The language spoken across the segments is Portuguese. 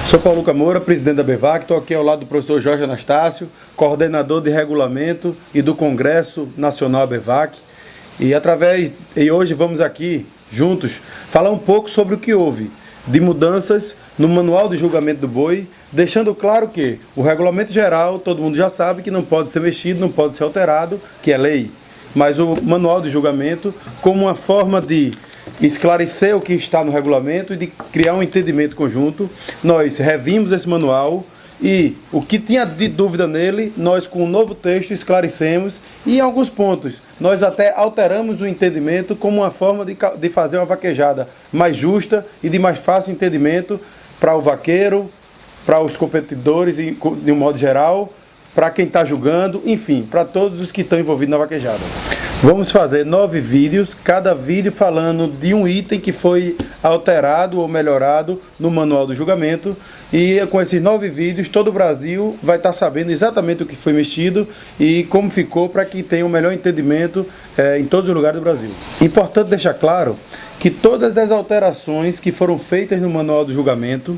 Sou Paulo Moura, presidente da BEVAC, estou aqui ao lado do professor Jorge Anastácio, coordenador de regulamento e do Congresso Nacional BEVAC. E hoje vamos aqui, juntos, falar um pouco sobre o que houve de mudanças no Manual de Julgamento do Boi, deixando claro que o regulamento geral, todo mundo já sabe que não pode ser mexido, não pode ser alterado, que é lei. Mas o Manual de Julgamento, como uma forma de esclarecer o que está no regulamento e de criar um entendimento conjunto, nós revimos esse manual e o que tinha de dúvida nele, nós com um novo texto esclarecemos e em alguns pontos nós até alteramos o entendimento como uma forma de fazer uma vaquejada mais justa e de mais fácil entendimento para o vaqueiro, para os competidores de um modo geral, para quem está julgando, enfim, para todos os que estão envolvidos na vaquejada. Vamos fazer 9 vídeos, cada vídeo falando de um item que foi alterado ou melhorado no Manual do Julgamento. E com esses 9 vídeos, todo o Brasil vai estar sabendo exatamente o que foi mexido e como ficou, para que tenha um melhor entendimento em todos os lugares do Brasil. Importante deixar claro que todas as alterações que foram feitas no Manual do Julgamento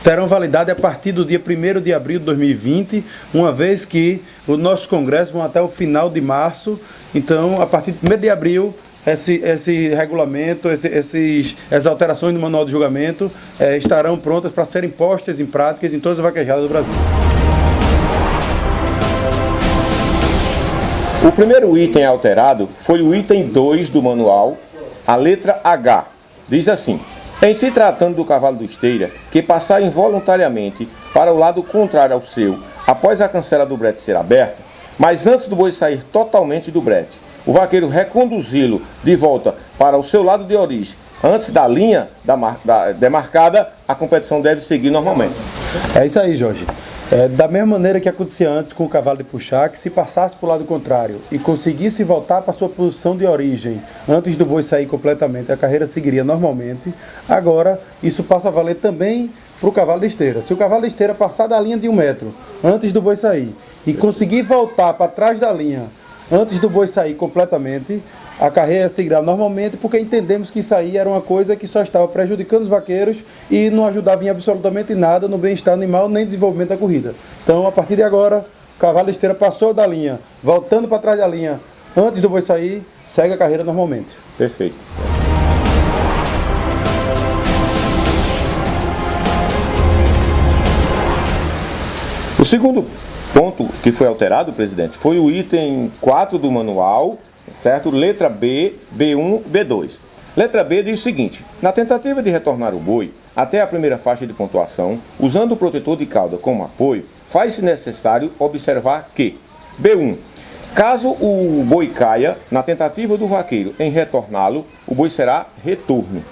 terão validade a partir do dia 1º de abril de 2020, uma vez que os nossos congressos vão até o final de março. Então, a partir de 1º de abril, esse regulamento, essas alterações no Manual de Julgamento estarão prontas para serem postas em práticas em todas as vaquejadas do Brasil. O primeiro item alterado foi o item 2 do manual, a letra H. Diz assim: em se tratando do cavalo do esteira, que passar involuntariamente para o lado contrário ao seu, após a cancela do brete ser aberta, mas antes do boi sair totalmente do brete, o vaqueiro reconduzi-lo de volta para o seu lado de origem, antes da linha demarcada, a competição deve seguir normalmente. É isso aí, Jorge. Da mesma maneira que acontecia antes com o cavalo de puxar, que se passasse para o lado contrário e conseguisse voltar para a sua posição de origem antes do boi sair completamente, a carreira seguiria normalmente. Agora, isso passa a valer também para o cavalo de esteira. Se o cavalo de esteira passar da linha de 1 metro antes do boi sair e conseguir voltar para trás da linha antes do boi sair completamente, a carreira seguirá normalmente, porque entendemos que isso aí era uma coisa que só estava prejudicando os vaqueiros e não ajudava em absolutamente nada no bem-estar animal nem desenvolvimento da corrida. Então, a partir de agora, o cavalo de esteira passou da linha, voltando para trás da linha antes do boi sair, segue a carreira normalmente. Perfeito. O segundo ponto que foi alterado, presidente, foi o item 4 do manual, certo? Letra B, B1, B2. Letra B diz o seguinte: na tentativa de retornar o boi até a primeira faixa de pontuação, usando o protetor de cauda como apoio, faz-se necessário observar que: B1. Caso o boi caia, na tentativa do vaqueiro em retorná-lo, o boi será retorno.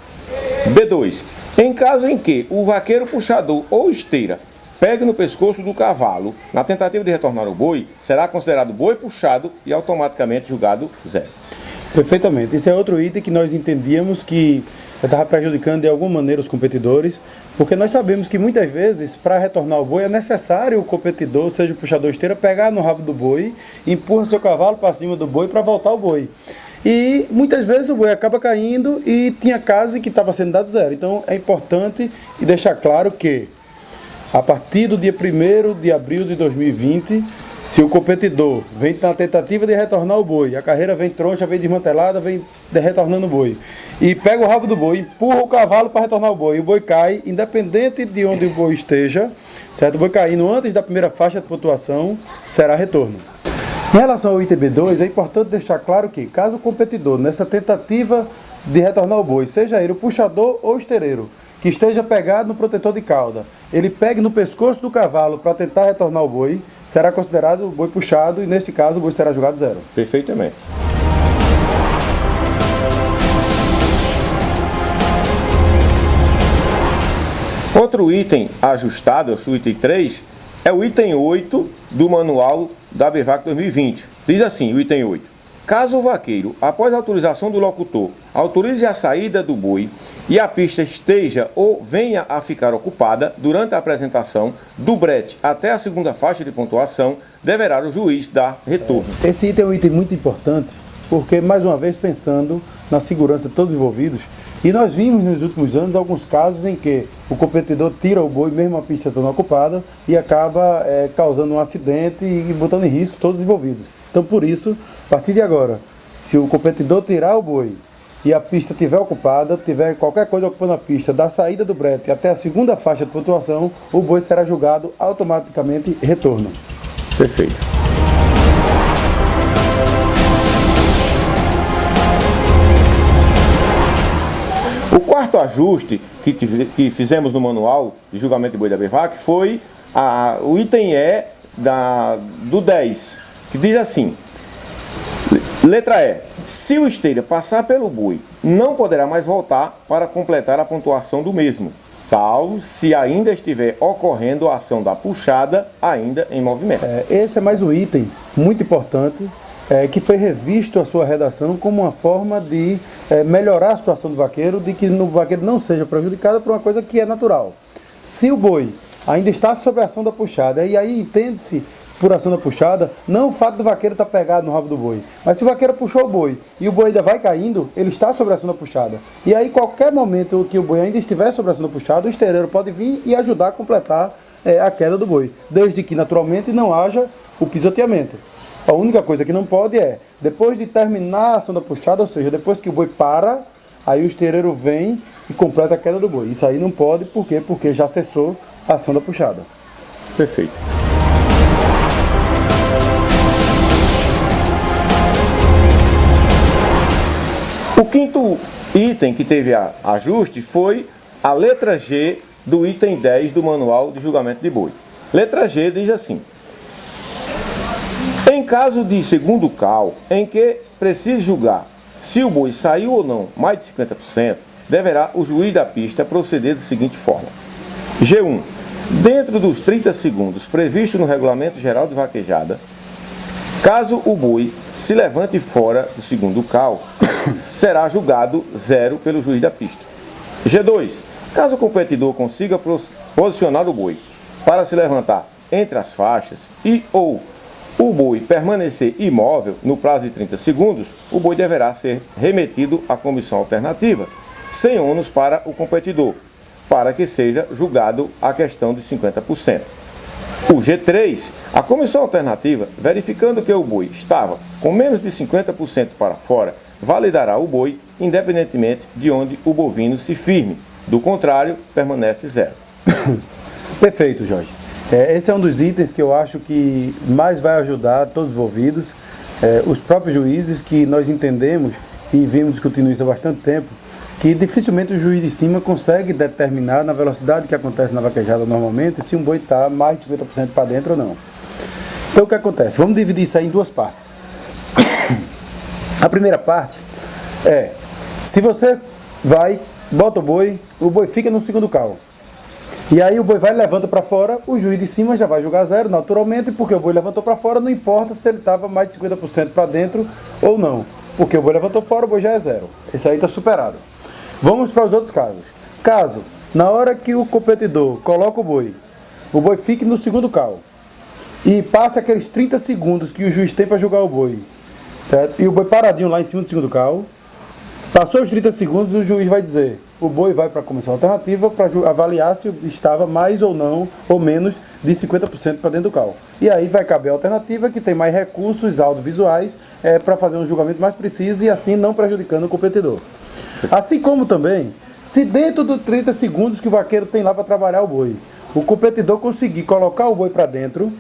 B2. Em caso em que o vaqueiro puxador ou esteira pegue no pescoço do cavalo, na tentativa de retornar o boi, será considerado boi puxado e automaticamente julgado zero. Perfeitamente. Esse é outro item que nós entendíamos que estava prejudicando de alguma maneira os competidores, porque nós sabemos que muitas vezes, para retornar o boi, é necessário o competidor, seja o puxador esteira, pegar no rabo do boi, empurra seu cavalo para cima do boi para voltar o boi. E muitas vezes o boi acaba caindo e tinha casos que estava sendo dado zero. Então é importante deixar claro que a partir do dia 1º de abril de 2020, se o competidor vem na tentativa de retornar o boi, a carreira vem troncha, vem desmantelada, vem retornando o boi, e pega o rabo do boi, empurra o cavalo para retornar o boi, e o boi cai, independente de onde o boi esteja, certo? O boi caindo antes da primeira faixa de pontuação, será retorno. Em relação ao item B2, é importante deixar claro que, caso o competidor, nessa tentativa de retornar o boi, seja ele o puxador ou o esteireiro, que esteja pegado no protetor de cauda, ele pegue no pescoço do cavalo para tentar retornar o boi, será considerado boi puxado e, neste caso, o boi será julgado zero. Perfeitamente. Outro item ajustado, o item 3, é o item 8 do manual da BEVAC 2020. Diz assim, o item 8. Caso o vaqueiro, após a autorização do locutor, autorize a saída do boi e a pista esteja ou venha a ficar ocupada durante a apresentação do brete até a segunda faixa de pontuação, deverá o juiz dar retorno. Esse item é um item muito importante, porque, mais uma vez, pensando na segurança de todos os envolvidos, e nós vimos nos últimos anos alguns casos em que o competidor tira o boi, mesmo a pista estando ocupada, e acaba causando um acidente e botando em risco todos os envolvidos. Então, por isso, a partir de agora, se o competidor tirar o boi e a pista estiver ocupada, tiver qualquer coisa ocupando a pista, da saída do brete até a segunda faixa de pontuação, o boi será julgado automaticamente retorno. Perfeito. O quarto ajuste que fizemos no manual de julgamento de boi da BEVAC foi o item E do 10, que diz assim: letra E. Se o esteira passar pelo boi, não poderá mais voltar para completar a pontuação do mesmo, salvo se ainda estiver ocorrendo a ação da puxada ainda em movimento. Esse é mais um item muito importante, que foi revisto a sua redação como uma forma de melhorar a situação do vaqueiro, de que o vaqueiro não seja prejudicado por uma coisa que é natural. Se o boi ainda está sob a ação da puxada, e aí entende-se por ação da puxada, não o fato do vaqueiro estar pegado no rabo do boi, mas se o vaqueiro puxou o boi e o boi ainda vai caindo, ele está sob a ação da puxada. E aí, qualquer momento que o boi ainda estiver sob a ação da puxada, o esteireiro pode vir e ajudar a completar a queda do boi, desde que naturalmente não haja o pisoteamento. A única coisa que não pode depois de terminar a ação da puxada, ou seja, depois que o boi para, aí o esteireiro vem e completa a queda do boi. Isso aí não pode, por quê? Porque já cessou a ação da puxada. Perfeito. O quinto item que teve ajuste foi a letra G do item 10 do Manual de Julgamento de Boi. Letra G diz assim: em caso de segundo CAL, em que precise julgar se o boi saiu ou não mais de 50%, deverá o juiz da pista proceder da seguinte forma: G1. Dentro dos 30 segundos previsto no Regulamento Geral de Vaquejada, caso o boi se levante fora do segundo CAL, será julgado 0 pelo juiz da pista. G2. Caso o competidor consiga posicionar o boi para se levantar entre as faixas ou o boi permanecer imóvel no prazo de 30 segundos, o boi deverá ser remetido à comissão alternativa, sem ônus para o competidor, para que seja julgado a questão dos 50%. O G3, a comissão alternativa, verificando que o boi estava com menos de 50% para fora, validará o boi, independentemente de onde o bovino se firme. Do contrário, permanece 0. Perfeito, Jorge. Esse é um dos itens que eu acho que mais vai ajudar todos os envolvidos, os próprios juízes, que nós entendemos e vimos discutindo isso há bastante tempo, que dificilmente o juiz de cima consegue determinar, na velocidade que acontece na vaquejada normalmente, se um boi está mais de 50% para dentro ou não. Então o que acontece? Vamos dividir isso aí em duas partes. A primeira parte se você bota o boi fica no segundo CAL. E aí o boi vai e levanta para fora, o juiz de cima já vai julgar 0 naturalmente, porque o boi levantou para fora, não importa se ele estava mais de 50% para dentro ou não. Porque o boi levantou fora, o boi já é 0. Esse aí está superado. Vamos para os outros casos. Caso, na hora que o competidor coloca o boi fique no segundo CAL e passa aqueles 30 segundos que o juiz tem para julgar o boi, certo? E o boi paradinho lá em cima do segundo CAL, passou os 30 segundos, o juiz vai dizer: o boi vai para a comissão alternativa para avaliar se estava mais ou não, ou menos de 50% para dentro do CAL. E aí vai caber a alternativa, que tem mais recursos audiovisuais para fazer um julgamento mais preciso e assim não prejudicando o competidor. Assim como também, se dentro dos 30 segundos que o vaqueiro tem lá para trabalhar o boi, o competidor conseguir colocar o boi para dentro,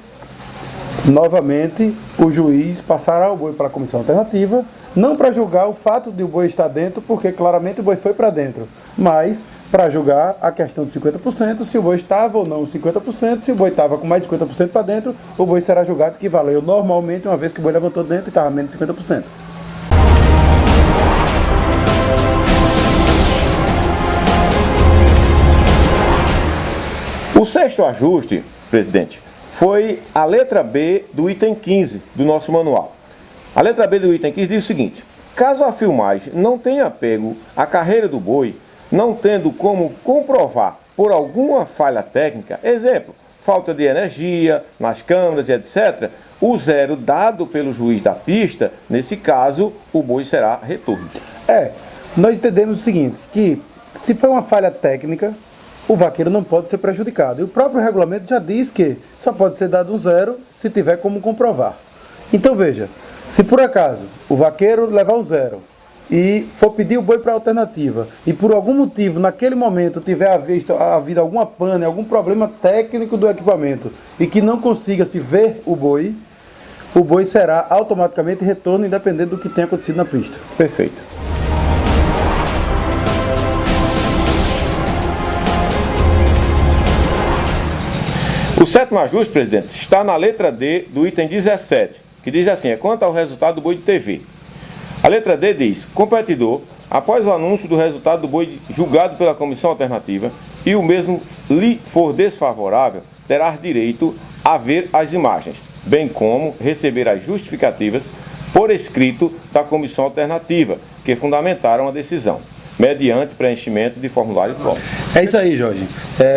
novamente o juiz passará o boi para a comissão alternativa, não para julgar o fato de o boi estar dentro, porque claramente o boi foi para dentro, mas para julgar a questão de 50%, se o boi estava ou não 50%, se o boi estava com mais de 50% para dentro, o boi será julgado que valeu normalmente, uma vez que o boi levantou dentro e estava menos de 50%. O sexto ajuste, presidente, foi a letra B do item 15 do nosso manual. A letra B do item 15 diz o seguinte: caso a filmagem não tenha pego a carreira do boi, não tendo como comprovar por alguma falha técnica, exemplo, falta de energia nas câmaras e etc., o zero dado pelo juiz da pista, nesse caso, o boi será retorno. Nós entendemos o seguinte, que se for uma falha técnica, o vaqueiro não pode ser prejudicado. E o próprio regulamento já diz que só pode ser dado um zero se tiver como comprovar. Então veja, se por acaso o vaqueiro levar um zero e for pedir o boi para alternativa e por algum motivo naquele momento tiver havido alguma pane, algum problema técnico do equipamento e que não consiga se ver o boi será automaticamente retorno independente do que tenha acontecido na pista. Perfeito. O sétimo ajuste, presidente, está na letra D do item 17, que diz assim, quanto ao resultado do boi de TV. A letra D diz, competidor, após o anúncio do resultado do boi julgado pela comissão alternativa e o mesmo lhe for desfavorável, terá direito a ver as imagens, bem como receber as justificativas por escrito da comissão alternativa, que fundamentaram a decisão, mediante preenchimento de formulário próprio. É isso aí, Jorge.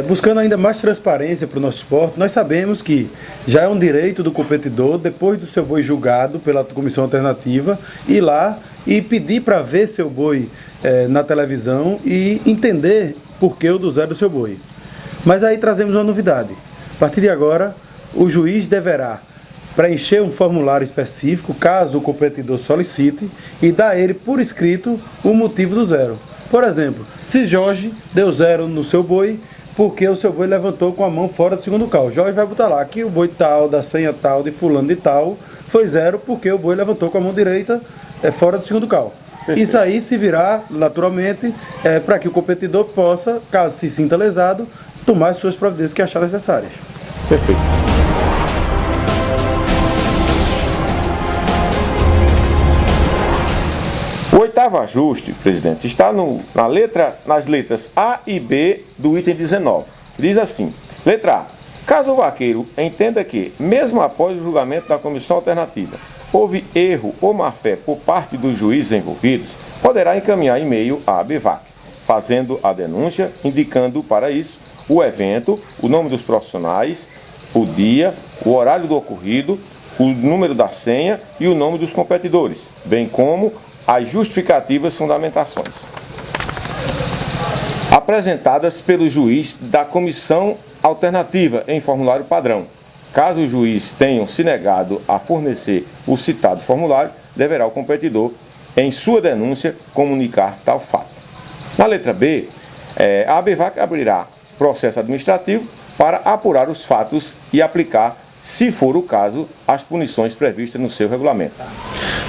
Buscando ainda mais transparência para o nosso esporte, nós sabemos que já é um direito do competidor, depois do seu boi julgado pela comissão alternativa, ir lá e pedir para ver seu boi na televisão e entender por que o do zero do seu boi. Mas aí trazemos uma novidade. A partir de agora, o juiz deverá preencher um formulário específico, caso o competidor solicite, e dar a ele por escrito o motivo do zero. Por exemplo, se Jorge deu zero no seu boi, porque o seu boi levantou com a mão fora do segundo cal. Jorge vai botar lá que o boi tal, da senha tal, de fulano de tal, foi zero porque o boi levantou com a mão direita fora do segundo cal. Perfeito. Isso aí se virá naturalmente para que o competidor possa, caso se sinta lesado, tomar as suas providências que achar necessárias. Perfeito. O oitavo ajuste, presidente, está nas letras A e B do item 19. Diz assim, letra A. Caso o vaqueiro entenda que, mesmo após o julgamento da comissão alternativa, houve erro ou má-fé por parte dos juízes envolvidos, poderá encaminhar e-mail à ABVAC, fazendo a denúncia, indicando para isso o evento, o nome dos profissionais, o dia, o horário do ocorrido, o número da senha e o nome dos competidores, bem como as justificativas fundamentações apresentadas pelo juiz da comissão alternativa em formulário padrão. Caso o juiz tenha se negado a fornecer o citado formulário, deverá o competidor, em sua denúncia, comunicar tal fato. Na letra B, a ABVAC abrirá processo administrativo para apurar os fatos e aplicar, se for o caso, as punições previstas no seu regulamento.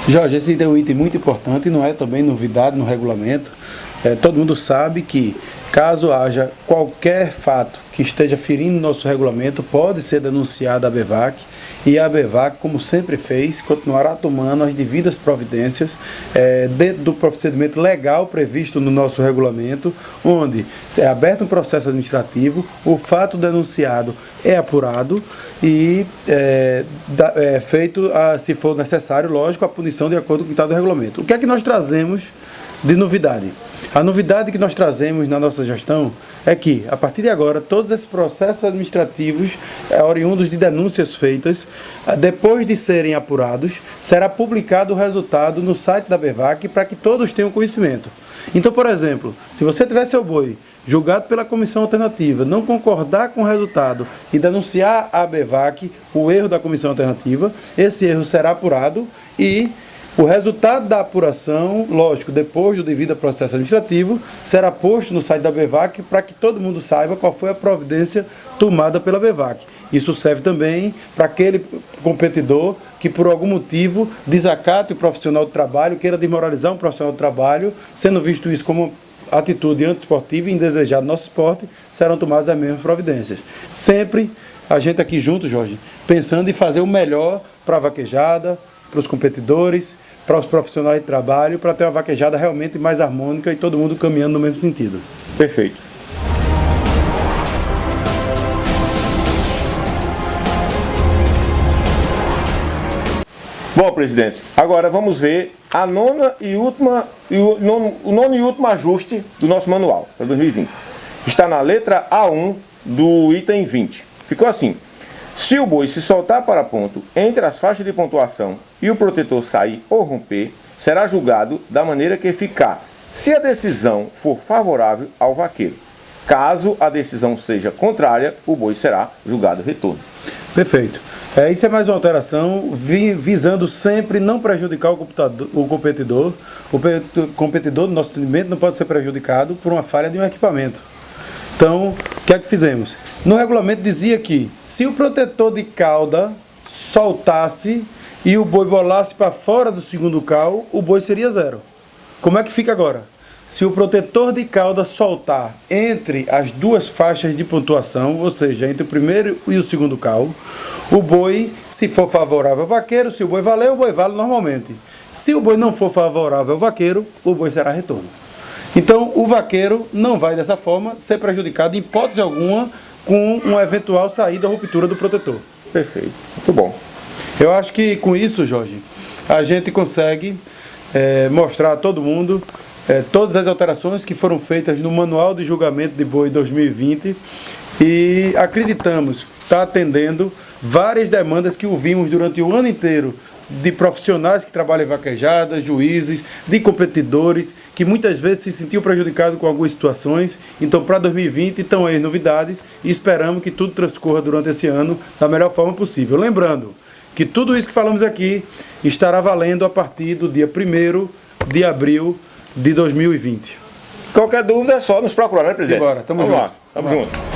Jorge, esse é um item muito importante, não é também novidade no regulamento. Todo mundo sabe que, caso haja qualquer fato que esteja ferindo nosso regulamento, pode ser denunciado à ABVAC, e a ABVAC, como sempre fez, continuará tomando as devidas providências dentro do procedimento legal previsto no nosso regulamento, onde é aberto um processo administrativo, o fato denunciado é apurado e feito, se for necessário, lógico, a punição de acordo com o que está do regulamento. O que é que nós trazemos de novidade? A novidade que nós trazemos na nossa gestão é que, a partir de agora, todos esses processos administrativos oriundos de denúncias feitas, depois de serem apurados, será publicado o resultado no site da ABVAC para que todos tenham conhecimento. Então, por exemplo, se você tiver seu boi julgado pela comissão alternativa, não concordar com o resultado e denunciar à ABVAC o erro da comissão alternativa, esse erro será apurado e o resultado da apuração, lógico, depois do devido processo administrativo, será posto no site da ABVAC para que todo mundo saiba qual foi a providência tomada pela ABVAC. Isso serve também para aquele competidor que, por algum motivo, desacate o profissional do trabalho, queira desmoralizar um profissional do trabalho, sendo visto isso como atitude antiesportiva e indesejada no nosso esporte, serão tomadas as mesmas providências. Sempre a gente aqui junto, Jorge, pensando em fazer o melhor para a vaquejada, para os competidores, para os profissionais de trabalho, para ter uma vaquejada realmente mais harmônica e todo mundo caminhando no mesmo sentido. Perfeito. Bom, presidente, agora vamos ver a nona e última, o nono e último ajuste do nosso manual para 2020. Está na letra A1 do item 20, ficou assim: se o boi se soltar para ponto entre as faixas de pontuação e o protetor sair ou romper, será julgado da maneira que ficar, se a decisão for favorável ao vaqueiro. Caso a decisão seja contrária, o boi será julgado retorno. Perfeito. Isso é mais uma alteração visando sempre não prejudicar o competidor. O competidor, no nosso entendimento, não pode ser prejudicado por uma falha de um equipamento. Então, o que é que fizemos? No regulamento dizia que se o protetor de cauda soltasse e o boi bolasse para fora do segundo cal, o boi seria 0. Como é que fica agora? Se o protetor de cauda soltar entre as duas faixas de pontuação, ou seja, entre o primeiro e o segundo cal, o boi, se for favorável ao vaqueiro, se o boi valer, o boi vale normalmente. Se o boi não for favorável ao vaqueiro, o boi será retorno. Então, o vaqueiro não vai dessa forma ser prejudicado em hipótese alguma com uma eventual saída ou ruptura do protetor. Perfeito, muito bom. Eu acho que com isso, Jorge, a gente consegue mostrar a todo mundo todas as alterações que foram feitas no Manual de Julgamento de Boi 2020 e acreditamos estar atendendo várias demandas que ouvimos durante o ano inteiro de profissionais que trabalham em vaquejadas, juízes, de competidores, que muitas vezes se sentiam prejudicados com algumas situações. Então, para 2020, estão aí novidades e esperamos que tudo transcorra durante esse ano da melhor forma possível. Lembrando que tudo isso que falamos aqui estará valendo a partir do dia 1º de abril de 2020. Qualquer dúvida é só nos procurar, né, presidente? Simbora, tamo junto. Tamo junto.